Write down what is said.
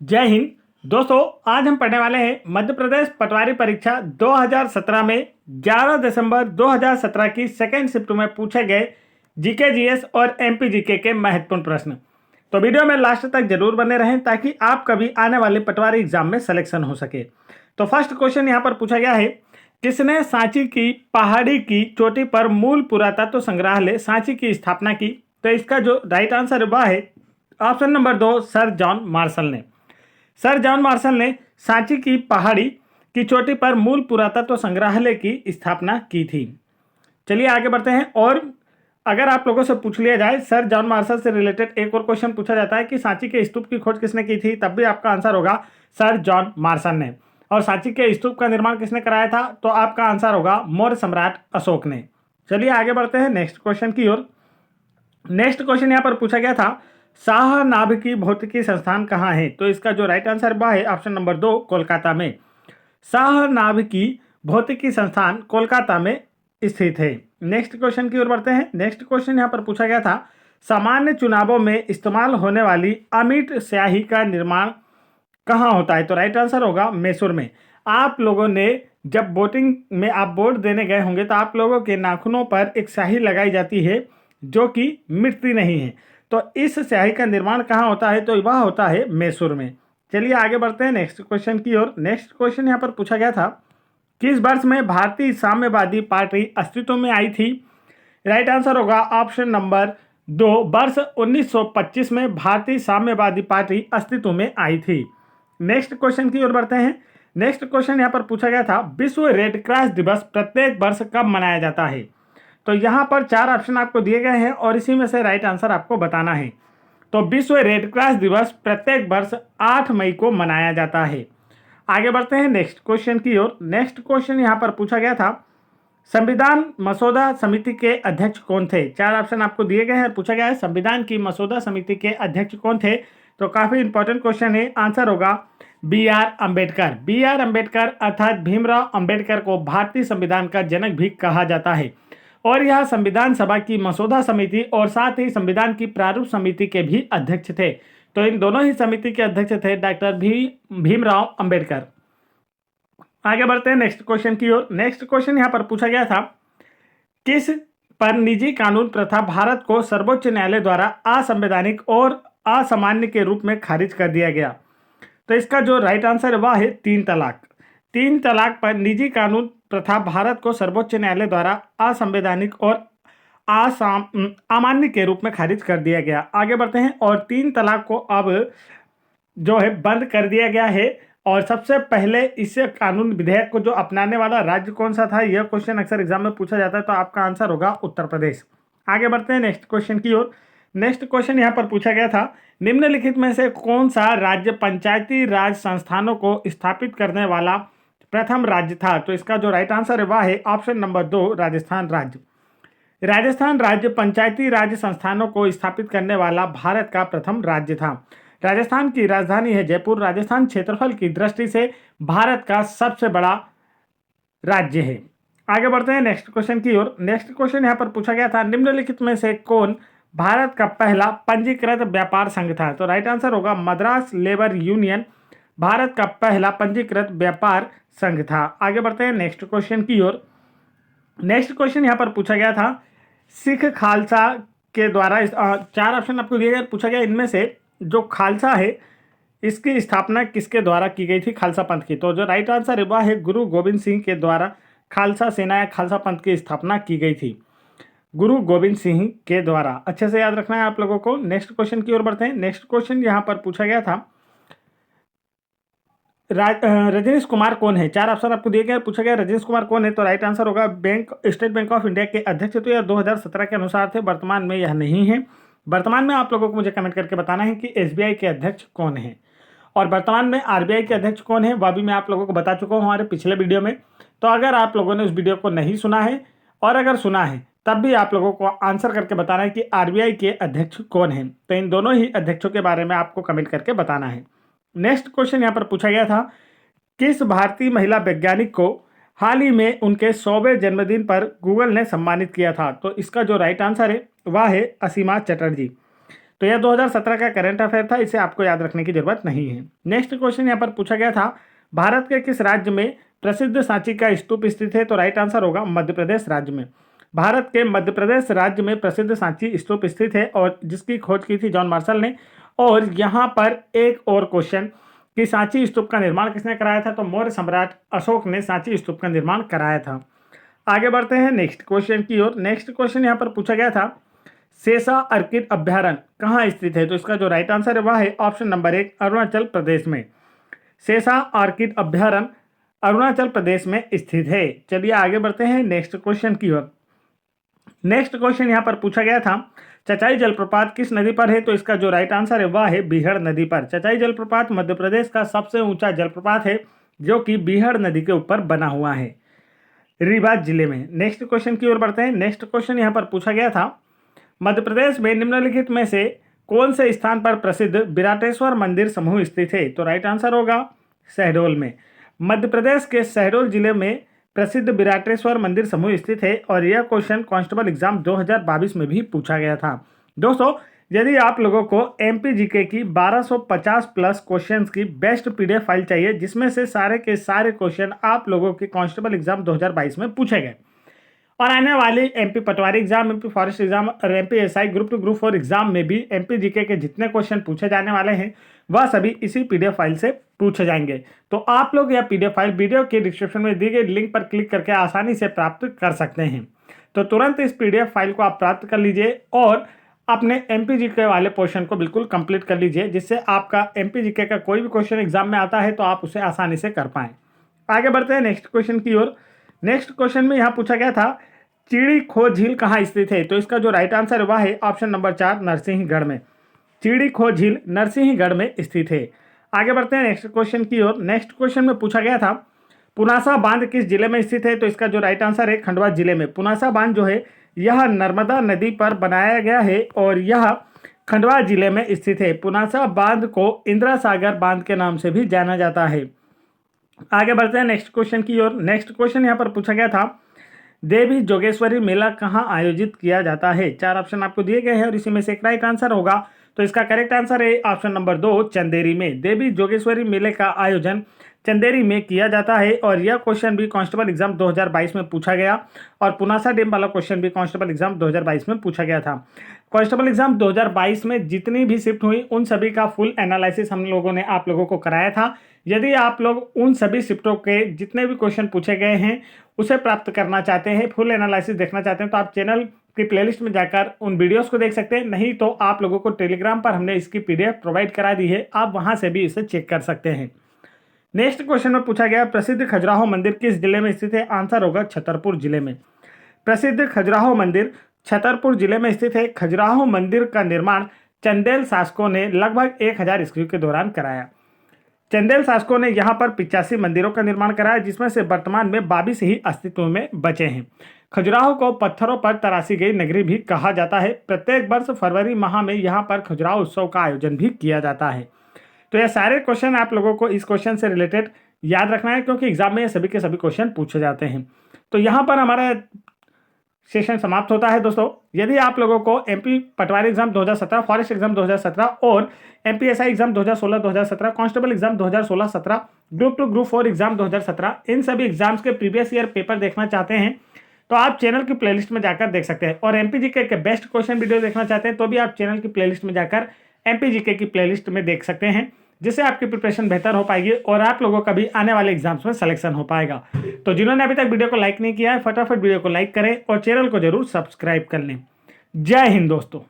जय हिंद। दोस्तों, आज हम पढ़ने वाले हैं मध्य प्रदेश पटवारी परीक्षा 2017 में 11 दिसंबर 2017 की सेकेंड शिफ्ट में पूछे गए जीके जीएस और एमपी जीके के महत्वपूर्ण प्रश्न। तो वीडियो में लास्ट तक जरूर बने रहें ताकि आप कभी आने वाले पटवारी एग्जाम में सिलेक्शन हो सके। तो फर्स्ट क्वेश्चन यहाँ पर पूछा गया है, किसने सांची की पहाड़ी की चोटी पर मूल पुरातत्व संग्रहालय सांची की स्थापना की? तो इसका जो राइट आंसर वह है option number 2, sir John Marshall ने। सर जॉन मार्शल ने सांची की पहाड़ी की चोटी पर मूल पुरातत्व संग्रहालय की स्थापना की थी। चलिए आगे बढ़ते हैं। और अगर आप लोगों से पूछ लिया जाए सर जॉन मार्शल से रिलेटेड एक और क्वेश्चन पूछा जाता है कि सांची के स्तूप की खोज किसने की थी, तब भी आपका आंसर होगा सर जॉन मार्शल ने। और सांची के स्तूप का निर्माण किसने कराया था, तो आपका आंसर होगा मौर्य सम्राट अशोक ने। चलिए आगे बढ़ते हैं नेक्स्ट क्वेश्चन की ओर। नेक्स्ट क्वेश्चन यहाँ पर पूछा गया था, शाहनाभिकी भौतिकी संस्थान कहाँ है? तो इसका जो राइट आंसर वह है ऑप्शन नंबर 2, कोलकाता में। शाहनाभिकी भौतिकी संस्थान कोलकाता में स्थित है। नेक्स्ट क्वेश्चन की ओर बढ़ते हैं। नेक्स्ट क्वेश्चन यहाँ पर पूछा गया था, सामान्य चुनावों में इस्तेमाल होने वाली अमिट स्याही का निर्माण कहाँ होता है? तो राइट आंसर होगा मैसूर में। आप लोगों ने जब वोटिंग में आप वोट देने गए होंगे तो आप लोगों के नाखूनों पर एक स्याही लगाई जाती है जो कि मिटती नहीं है। तो इस स्याही का निर्माण कहाँ होता है? तो वह होता है मैसूर में। चलिए आगे बढ़ते हैं नेक्स्ट क्वेश्चन की ओर। नेक्स्ट क्वेश्चन यहाँ पर पूछा गया था, किस वर्ष में भारतीय साम्यवादी पार्टी अस्तित्व में आई थी? राइट आंसर होगा ऑप्शन नंबर 2, वर्ष 1925 में भारतीय साम्यवादी पार्टी अस्तित्व में आई थी। नेक्स्ट क्वेश्चन की ओर बढ़ते हैं। नेक्स्ट क्वेश्चन यहाँ पर पूछा गया था, विश्व रेड क्रॉस दिवस प्रत्येक वर्ष कब मनाया जाता है? तो यहाँ पर 4 ऑप्शन आपको दिए गए हैं और इसी में से राइट आंसर आपको बताना है। तो विश्व रेड क्रॉस दिवस प्रत्येक वर्ष 8 मई को मनाया जाता है। आगे बढ़ते हैं नेक्स्ट क्वेश्चन की ओर। नेक्स्ट क्वेश्चन यहाँ पर पूछा गया था, संविधान मसौदा समिति के अध्यक्ष कौन थे? 4 ऑप्शन आपको दिए गए हैं। पूछा गया है संविधान की मसौदा समिति के अध्यक्ष कौन थे? तो काफी इंपॉर्टेंट क्वेश्चन है। आंसर होगा B.R. अम्बेडकर। B.R. अम्बेडकर अर्थात भीमराव अम्बेडकर को भारतीय संविधान का जनक भी कहा जाता है और यह संविधान सभा की मसौदा समिति और साथ ही संविधान की प्रारूप समिति के भी अध्यक्ष थे। तो इन दोनों ही समिति के अध्यक्ष थे डॉक्टर भीमराव अम्बेडकर। आगे बढ़ते हैं नेक्स्ट क्वेश्चन की ओर। नेक्स्ट क्वेश्चन यहाँ पर पूछा गया था, किस पर निजी कानून प्रथा भारत को सर्वोच्च न्यायालय द्वारा असंवैधानिक और असामान्य के रूप में खारिज कर दिया गया? तो इसका जो राइट आंसर है वह है 3 तलाक। 3 तलाक पर निजी कानून प्रथा भारत को सर्वोच्च न्यायालय द्वारा असंवैधानिक और अमान्य के रूप में खारिज कर दिया गया। आगे बढ़ते हैं। और 3 तलाक को अब जो है बंद कर दिया गया है। और सबसे पहले इस कानून विधेयक को जो अपनाने वाला राज्य कौन सा था, यह क्वेश्चन अक्सर एग्जाम में पूछा जाता है। तो आपका आंसर होगा उत्तर प्रदेश। आगे बढ़ते हैं नेक्स्ट क्वेश्चन की ओर। नेक्स्ट क्वेश्चन यहाँ पर पूछा गया था, निम्नलिखित में से कौन सा राज्य पंचायती राज संस्थानों को स्थापित करने वाला प्रथम राज्य था? तो इसका जो राइट आंसर है वह है ऑप्शन नंबर 2, राजस्थान राज्य। राजस्थान राज्य पंचायती राज संस्थानों को स्थापित करने वाला भारत का प्रथम राज्य था। राजस्थान की राजधानी है जयपुर। राजस्थान क्षेत्रफल की दृष्टि से भारत का सबसे बड़ा राज्य है। आगे बढ़ते हैं नेक्स्ट क्वेश्चन की ओर। नेक्स्ट क्वेश्चन यहाँ पर पूछा गया था, निम्नलिखित में से कौन भारत का पहला पंजीकृत व्यापार संघ था? तो राइट आंसर होगा मद्रास लेबर यूनियन भारत का पहला पंजीकृत व्यापार संघ था। आगे बढ़ते हैं नेक्स्ट क्वेश्चन की ओर। नेक्स्ट क्वेश्चन यहाँ पर पूछा गया था, सिख खालसा के द्वारा 4 ऑप्शन आपको दिए गए। पूछा गया इनमें से जो खालसा है इसकी स्थापना किसके द्वारा की गई थी, खालसा पंथ की? तो जो राइट आंसर है वह है गुरु गोविंद सिंह के द्वारा खालसा सेना या खालसा पंथ की स्थापना की गई थी, गुरु गोविंद सिंह के द्वारा। अच्छे से याद रखना है आप लोगों को। नेक्स्ट क्वेश्चन की ओर बढ़ते हैं। नेक्स्ट क्वेश्चन यहाँ पर पूछा गया था, रजनीश कुमार कौन है? 4 ऑप्शन आपको दिए गए। पूछा गया रजनीश कुमार कौन है? तो राइट आंसर होगा स्टेट बैंक ऑफ इंडिया के अध्यक्ष। तो यह 2017 के अनुसार थे, वर्तमान में यह नहीं है। वर्तमान में आप लोगों को मुझे कमेंट करके बताना है कि SBI के अध्यक्ष कौन है और वर्तमान में RBI के अध्यक्ष कौन है, वह भी मैं आप लोगों को बता चुका हूँ हमारे पिछले वीडियो में। तो अगर आप लोगों ने उस वीडियो को नहीं सुना है और अगर सुना है तब भी आप लोगों को आंसर करके बताना है कि RBI के अध्यक्ष कौन है। तो इन दोनों ही अध्यक्षों के बारे में आपको कमेंट करके बताना है। नेक्स्ट क्वेश्चन यहाँ पर पूछा गया था, किस भारतीय महिला वैज्ञानिक को हाल ही में उनके 100वें जन्मदिन पर गूगल ने सम्मानित किया था? तो इसका जो राइट आंसर है वह है असीमा चटर्जी। तो यह 2017 का करंट अफेयर था, इसे आपको याद रखने की जरूरत नहीं है। नेक्स्ट क्वेश्चन यहाँ पर पूछा गया था, भारत के किस राज्य में प्रसिद्ध सांची का स्तूप स्थित है? तो राइट आंसर होगा मध्य प्रदेश राज्य में। भारत के मध्य प्रदेश राज्य में प्रसिद्ध सांची स्तूप स्थित है और जिसकी खोज की थी जॉन मार्शल ने। और यहाँ पर एक और क्वेश्चन कि सांची स्तूप का निर्माण किसने कराया था? तो मौर्य सम्राट अशोक ने सांची स्तूप का निर्माण कराया था। आगे बढ़ते हैं नेक्स्ट क्वेश्चन की ओर। नेक्स्ट क्वेश्चन यहाँ पर पूछा गया था, सेसा अर्किड अभ्यारण्य कहाँ स्थित है? तो इसका जो राइट आंसर है वह है ऑप्शन नंबर 1 अरुणाचल प्रदेश में। सेसा अर्किड अभ्यारण्य अरुणाचल प्रदेश में स्थित है। चलिए आगे बढ़ते हैं नेक्स्ट क्वेश्चन की ओर। नेक्स्ट क्वेश्चन यहाँ पर पूछा गया था, चचाई जलप्रपात किस नदी पर है? तो इसका जो राइट आंसर है वह है बीहड़ नदी पर। चचाई जलप्रपात मध्य प्रदेश का सबसे ऊंचा जलप्रपात है जो कि बीहड़ नदी के ऊपर बना हुआ है, रीवा जिले में। नेक्स्ट क्वेश्चन की ओर बढ़ते हैं। नेक्स्ट क्वेश्चन यहाँ पर पूछा गया था, मध्य प्रदेश में निम्नलिखित में से कौन से स्थान पर प्रसिद्ध विराटेश्वर मंदिर समूह स्थित है? तो राइट आंसर होगा शहडोल में। मध्य प्रदेश के शहडोल जिले में प्रसिद्ध विराटेश्वर मंदिर समूह स्थित है और यह क्वेश्चन कांस्टेबल एग्जाम 2022 में भी पूछा गया था। दोस्तों, यदि आप लोगों को एमपीजीके की 1250 प्लस क्वेश्चंस की बेस्ट पीडीएफ फाइल चाहिए जिसमें से सारे के सारे क्वेश्चन आप लोगों के कांस्टेबल एग्जाम 2022 में पूछे गए और आने वाली एमपी पटवारी एग्जाम, एमपी फॉरेस्ट एग्जाम और MP SI group 2 group 4 exam में भी एमपीजीके के जितने क्वेश्चन पूछे जाने वाले हैं वह सभी इसी पीडीएफ फाइल से पूछे जाएंगे। तो आप लोग यह पीडीएफ फाइल वीडियो के डिस्क्रिप्शन में दी गई लिंक पर क्लिक करके आसानी से प्राप्त कर सकते हैं। तो तुरंत इस पीडीएफ फाइल को आप प्राप्त कर लीजिए और अपने एमपीजीके वाले पोर्शन को बिल्कुल कंप्लीट कर लीजिए, जिससे आपका एमपीजीके का कोई भी क्वेश्चन एग्जाम में आता है तो आप उसे आसानी से कर पाएं। आगे बढ़ते हैं नेक्स्ट क्वेश्चन की ओर। नेक्स्ट क्वेश्चन में यहाँ पूछा गया था, चिड़ी खो झील कहाँ स्थित है? तो इसका जो राइट आंसर है वह है ऑप्शन नंबर 4 नरसिंहगढ़ में। चिड़ी खो झील नरसिंहगढ़ में स्थित है। आगे बढ़ते हैं नेक्स्ट क्वेश्चन की ओर। नेक्स्ट क्वेश्चन में पूछा गया था, पुनासा बांध किस जिले में स्थित है? तो इसका जो राइट आंसर है खंडवा जिले में। पुनासा बांध जो है यह नर्मदा नदी पर बनाया गया है और यह खंडवा जिले में स्थित है। पुनासा बांध को इंदिरा सागर बांध के नाम से भी जाना जाता है। आगे बढ़ते हैं नेक्स्ट क्वेश्चन की ओर। नेक्स्ट क्वेश्चन यहाँ पर पूछा गया था, देवी जोगेश्वरी मेला कहाँ आयोजित किया जाता है? 4 ऑप्शन आपको दिए गए हैं और इसी में से एक राइट आंसर होगा। तो इसका करेक्ट आंसर है ऑप्शन नंबर 2 चंदेरी में। देवी जोगेश्वरी मेले का आयोजन चंदेरी में किया जाता है और यह क्वेश्चन भी कांस्टेबल एग्जाम 2022 में पूछा गया और पुनासा डैम वाला क्वेश्चन भी कांस्टेबल एग्जाम 2022 में पूछा गया था। कांस्टेबल एग्जाम 2022 में जितनी भी शिफ्ट हुई उन सभी का फुल एनालिसिस हम लोगों ने आप लोगों को कराया था। यदि आप लोग उन सभी शिफ्टों के जितने भी क्वेश्चन पूछे गए हैं उसे प्राप्त करना चाहते हैं, फुल एनालिसिस देखना चाहते हैं, तो आप चैनल की प्लेलिस्ट में जाकर उन वीडियोस को देख सकते हैं। नहीं तो आप लोगों को टेलीग्राम पर हमने इसकी पीडीएफ प्रोवाइड करा दी है, आप वहां से भी इसे चेक कर सकते हैं। नेक्स्ट क्वेश्चन में पूछा गया, प्रसिद्ध खजुराहो मंदिर किस जिले में स्थित है? आंसर होगा छतरपुर जिले में। प्रसिद्ध खजुराहो मंदिर छतरपुर जिले में स्थित है। खजुराहो मंदिर का निर्माण चंदेल शासकों ने लगभग 1000 ईस्वी के दौरान कराया। चंदेल शासकों ने यहाँ पर 85 मंदिरों का निर्माण कराया जिसमें से वर्तमान में 22 ही अस्तित्व में बचे हैं। खजुराहो को पत्थरों पर तराशी गई नगरी भी कहा जाता है। प्रत्येक वर्ष फरवरी माह में यहाँ पर खजुराहो उत्सव का आयोजन भी किया जाता है। तो ये सारे क्वेश्चन आप लोगों को इस क्वेश्चन से रिलेटेड याद रखना है क्योंकि एग्जाम में ये सभी के सभी क्वेश्चन पूछे जाते हैं। तो यहाँ पर हमारा सेशन समाप्त होता है। दोस्तों, यदि आप लोगों को एमपी पटवारी एग्जाम 2017, फॉरेस्ट एग्जाम 2017 और MPSI exam 2016-2017, constable exam 2016-17, group 2 group 4 exam 2017, इन सभी एग्जाम्स के प्रीवियस ईयर पेपर देखना चाहते हैं तो आप चैनल की प्लेलिस्ट में जाकर देख सकते हैं। और एमपीजीके के बेस्ट क्वेश्चन वीडियो देखना चाहते हैं तो भी आप चैनल की प्लेलिस्ट में जाकर एमपीजीके की प्लेलिस्ट में देख सकते हैं, जिससे आपकी प्रिपरेशन बेहतर हो पाएगी और आप लोगों का भी आने वाले एग्जाम्स में सिलेक्शन हो पाएगा। तो जिन्होंने अभी तक वीडियो को लाइक नहीं किया है फटाफट वीडियो को लाइक करें और चैनल को जरूर सब्सक्राइब कर लें। जय हिंद दोस्तों।